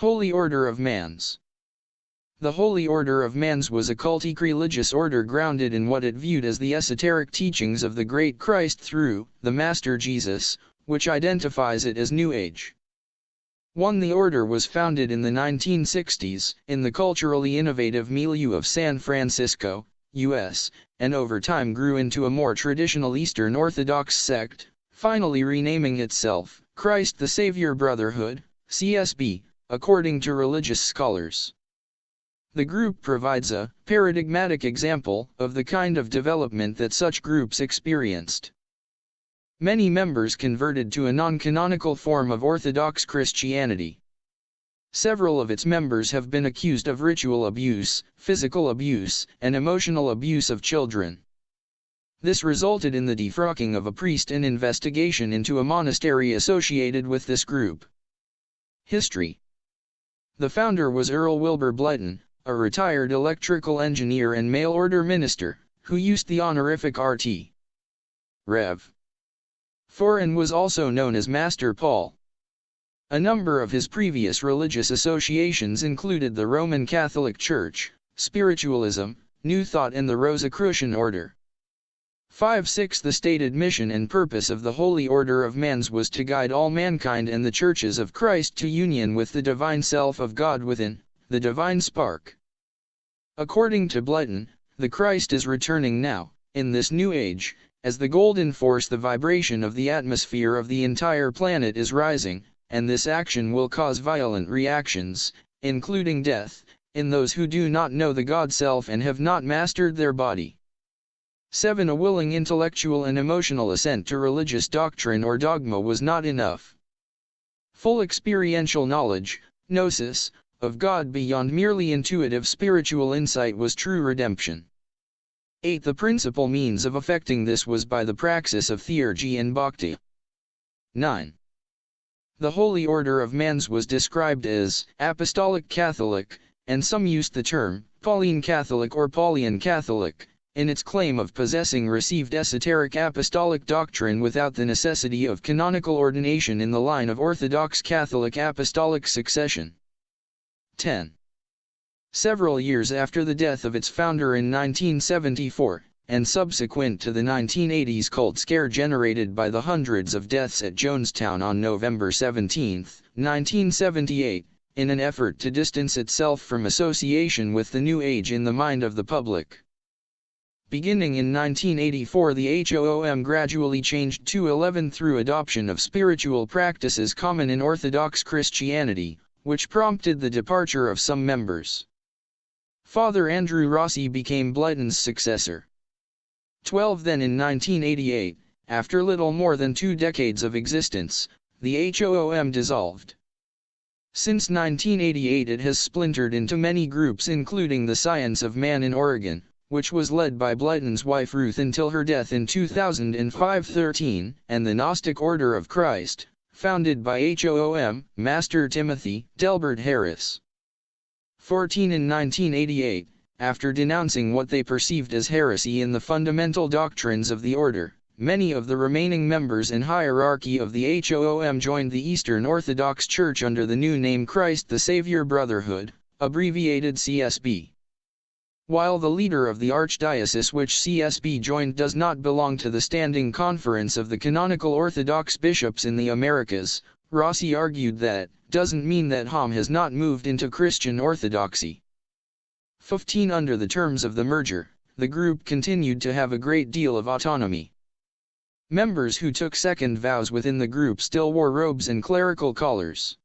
Holy Order of MANS. The Holy Order of MANS was a cultic religious order grounded in what it viewed as the esoteric teachings of the great Christ through the Master Jesus, which identifies it as New Age. 1. The order was founded in the 1960s, in the culturally innovative milieu of San Francisco, U.S., and over time grew into a more traditional Eastern Orthodox sect, finally renaming itself Christ the Savior Brotherhood, CSB, according to religious scholars. The group provides a paradigmatic example of the kind of development that such groups experienced. Many members converted to a non-canonical form of Orthodox Christianity. Several of its members have been accused of ritual abuse, physical abuse, and emotional abuse of children. This resulted in the defrocking of a priest and investigation into a monastery associated with this group. History. The founder was Earl Wilbur Blyton, a retired electrical engineer and mail-order minister, who used the honorific RT. Rev. for and was also known as Master Paul. A number of his previous religious associations included the Roman Catholic Church, Spiritualism, New Thought and the Rosicrucian Order. 5-6 The stated mission and purpose of the Holy Order of MANS was to guide all mankind and the churches of Christ to union with the divine self of God within, the divine spark. According to Blyton, the Christ is returning now, in this new age, as the golden force the vibration of the atmosphere of the entire planet is rising, and this action will cause violent reactions, including death, in those who do not know the God self and have not mastered their body. 7 A willing intellectual and emotional assent to religious doctrine or dogma was not enough. Full experiential knowledge, gnosis, of God beyond merely intuitive spiritual insight was true redemption. 8 The principal means of effecting this was by the praxis of theurgy and bhakti. 9. The Holy Order of MANS was described as Apostolic Catholic, and some used the term Pauline Catholic or Paulian Catholic, in its claim of possessing received esoteric apostolic doctrine without the necessity of canonical ordination in the line of Orthodox Catholic apostolic succession. 10. Several years after the death of its founder in 1974, and subsequent to the 1980s cult scare generated by the hundreds of deaths at Jonestown on November 17, 1978, in an effort to distance itself from association with the New Age in the mind of the public. Beginning in 1984, the HOOM gradually changed to 11 through adoption of spiritual practices common in Orthodox Christianity, which prompted the departure of some members. Father Andrew Rossi became Blyton's successor. 12 Then in 1988, after little more than 2 decades of existence, the HOOM dissolved. Since 1988 it has splintered into many groups including the Science of Man in Oregon, which was led by Blyton's wife Ruth until her death in 2005-13, and the Gnostic Order of Christ, founded by HOOM, Master Timothy Delbert Harris. 14 In 1988, after denouncing what they perceived as heresy in the fundamental doctrines of the order, many of the remaining members and hierarchy of the HOOM joined the Eastern Orthodox Church under the new name Christ the Savior Brotherhood, abbreviated CSB. While the leader of the archdiocese which CSB joined does not belong to the Standing Conference of the Canonical Orthodox Bishops in the Americas, Rossi argued that doesn't mean that HOM has not moved into Christian orthodoxy. 15 Under the terms of the merger, the group continued to have a great deal of autonomy. Members who took second vows within the group still wore robes and clerical collars.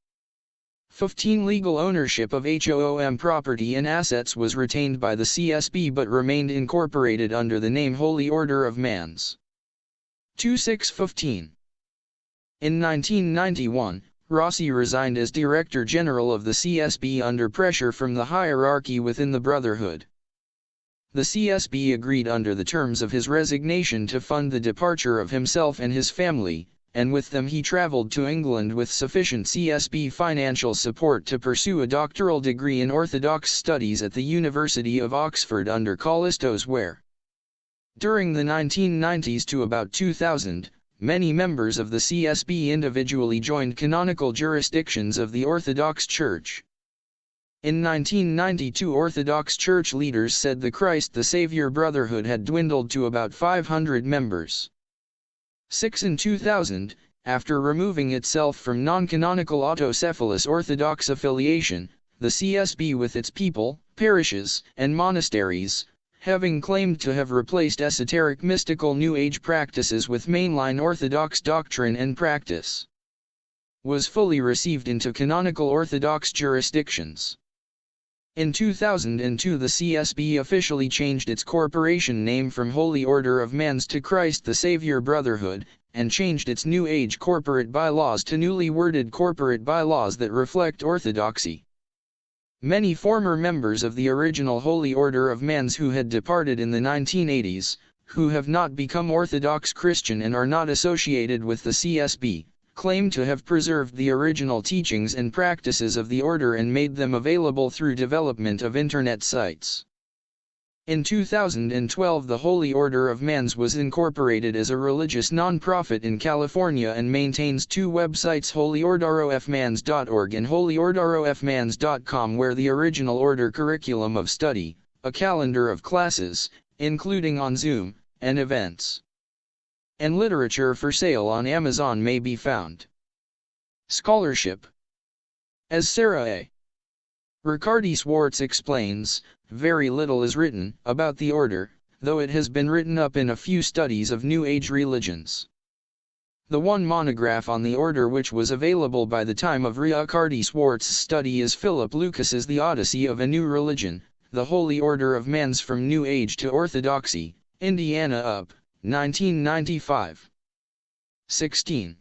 15 Legal ownership of HOOM property and assets was retained by the CSB but remained incorporated under the name Holy Order of MANS. 26-15 In 1991, Rossi resigned as Director General of the CSB under pressure from the hierarchy within the Brotherhood. The CSB agreed under the terms of his resignation to fund the departure of himself and his family, and with them he traveled to England with sufficient CSB financial support to pursue a doctoral degree in Orthodox Studies at the University of Oxford under Callistos Ware. During the 1990s to about 2000, many members of the CSB individually joined canonical jurisdictions of the Orthodox Church. In 1992, Orthodox Church leaders said the Christ the Savior Brotherhood had dwindled to about 500 members. 6. In 2000, after removing itself from non-canonical autocephalous Orthodox affiliation, the CSB with its people, parishes, and monasteries, having claimed to have replaced esoteric mystical New Age practices with mainline Orthodox doctrine and practice, was fully received into canonical Orthodox jurisdictions. In 2002, the CSB officially changed its corporation name from Holy Order of MANS to Christ the Savior Brotherhood, and changed its New Age corporate bylaws to newly worded corporate bylaws that reflect orthodoxy. Many former members of the original Holy Order of MANS who had departed in the 1980s, who have not become Orthodox Christian and are not associated with the CSB, claim to have preserved the original teachings and practices of the order and made them available through development of internet sites. In 2012, the Holy Order of MANS was incorporated as a religious non-profit in California and maintains two websites, holyordrofmans.org and holyordrofmans.com, where the original order curriculum of study, a calendar of classes, including on Zoom, and events, and literature for sale on Amazon may be found. Scholarship. As Sarah A. Riccardi-Swartz explains, very little is written about the order, though it has been written up in a few studies of New Age religions. The one monograph on the order which was available by the time of Riccardi-Swartz's study is Philip Lucas's The Odyssey of a New Religion, The Holy Order of MANS from New Age to Orthodoxy, Indiana Up, 1995. 16.